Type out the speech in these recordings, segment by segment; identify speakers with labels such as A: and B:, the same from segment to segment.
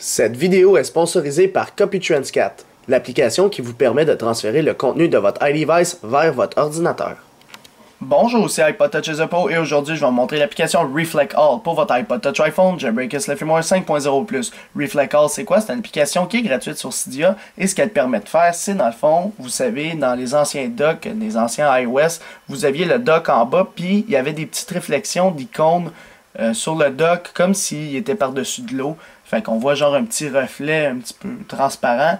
A: Cette vidéo est sponsorisée par CopyTransCat, l'application qui vous permet de transférer le contenu de votre iDevice vers votre ordinateur.
B: Bonjour, c'est iPod Touch Ezepo et aujourd'hui je vais vous montrer l'application Reflect All pour votre iPod Touch iPhone Jailbreak le firmware 5.0+. Reflect All c'est quoi? C'est une application qui est gratuite sur Cydia et ce qu'elle permet de faire, c'est dans le fond, vous savez, dans les anciens docks, les anciens iOS, vous aviez le dock en bas puis il y avait des petites réflexions d'icônes sur le dock comme s'il était par-dessus de l'eau. Fait qu'on voit genre un petit reflet un petit peu transparent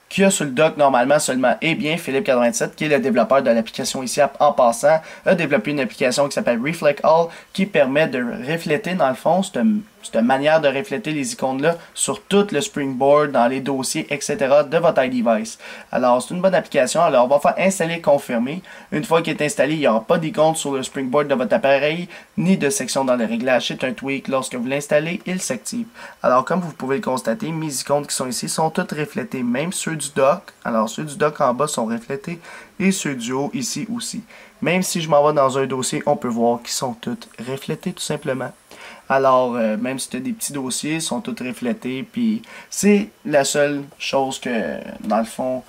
B: qu'il y a sur le dock normalement seulement. Eh bien, Philippe87, qui est le développeur de l'application ici en passant, a développé une application qui s'appelle Reflect All qui permet de refléter dans le fond cette manière de refléter les icônes-là sur tout le Springboard, dans les dossiers, etc. de votre iDevice. Alors, c'est une bonne application. Alors, on va faire installer, confirmer. Une fois qu'il est installé, il n'y aura pas d'icône sur le Springboard de votre appareil, ni de section dans les réglages. C'est un tweak. Lorsque vous l'installez, il s'active. Alors, comme vous pouvez le constater, mes icônes qui sont ici sont toutes reflétées, même ceux du dock. Alors, ceux du dock en bas sont reflétés et ceux du haut ici aussi. Même si je m'en vais dans un dossier, on peut voir qu'ils sont toutes reflétés tout simplement. Alors, même si tu as des petits dossiers, ils sont tous reflétés. Puis, c'est la seule chose que, dans le fond,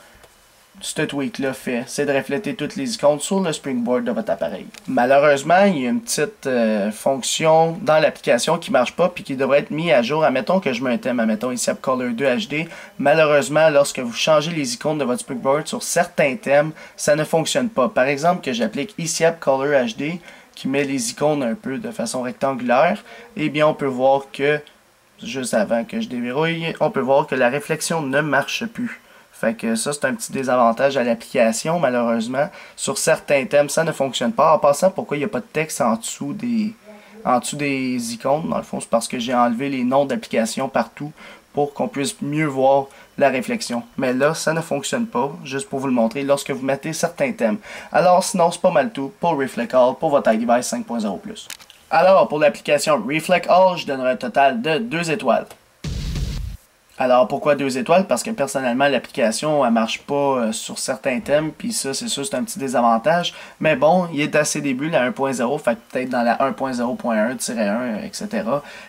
B: ce tweak-là fait, c'est de refléter toutes les icônes sur le Springboard de votre appareil. Malheureusement, il y a une petite fonction dans l'application qui ne marche pas puis qui devrait être mise à jour. Admettons que je mets un thème, admettons ici AppColor 2 HD. Malheureusement, lorsque vous changez les icônes de votre Springboard sur certains thèmes, ça ne fonctionne pas. Par exemple, que j'applique ici AppColor HD, qui met les icônes un peu de façon rectangulaire, eh bien on peut voir que, juste avant que je déverrouille, on peut voir que la réflexion ne marche plus. Fait que ça, c'est un petit désavantage à l'application, malheureusement. Sur certains thèmes, ça ne fonctionne pas. En passant, pourquoi il n'y a pas de texte en dessous des icônes? Dans le fond, c'est parce que j'ai enlevé les noms d'applications partout pour qu'on puisse mieux voir la réflexion. Mais là, ça ne fonctionne pas, juste pour vous le montrer, lorsque vous mettez certains thèmes. Alors, sinon, c'est pas mal tout pour Reflect All, pour votre iDevice 5.0+. Alors, pour l'application Reflect All, je donnerai un total de 2 étoiles. Alors, pourquoi 2 étoiles? Parce que personnellement, l'application, elle marche pas sur certains thèmes, puis ça, c'est sûr, c'est un petit désavantage. Mais bon, il est à ses débuts, la 1.0, fait que peut-être dans la 1.0.1-1, etc.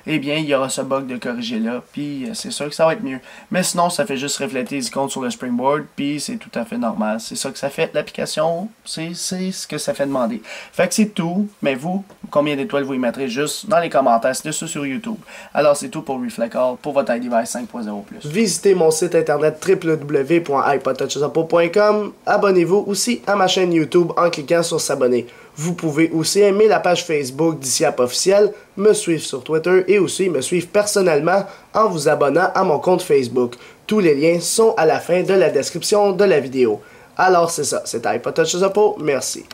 B: Eh bien, il y aura ce bug de corriger là, puis c'est sûr que ça va être mieux. Mais sinon, ça fait juste refléter les icônes sur le Springboard, puis c'est tout à fait normal. C'est ça que ça fait, l'application, c'est ce que ça fait demander. Fait que c'est tout, mais vous, combien d'étoiles vous y mettrez juste dans les commentaires, c'est ça sur YouTube. Alors, c'est tout pour Reflect All, pour votre iDevice 5.0+.
A: Visitez mon site internet www.ipodtouchesapo.com. Abonnez-vous aussi à ma chaîne YouTube en cliquant sur s'abonner. Vous pouvez aussi aimer la page Facebook d'Ici App officiel, me suivre sur Twitter et aussi me suivre personnellement en vous abonnant à mon compte Facebook. Tous les liens sont à la fin de la description de la vidéo. Alors c'est ça, c'était iPod Touch Ezepo, merci.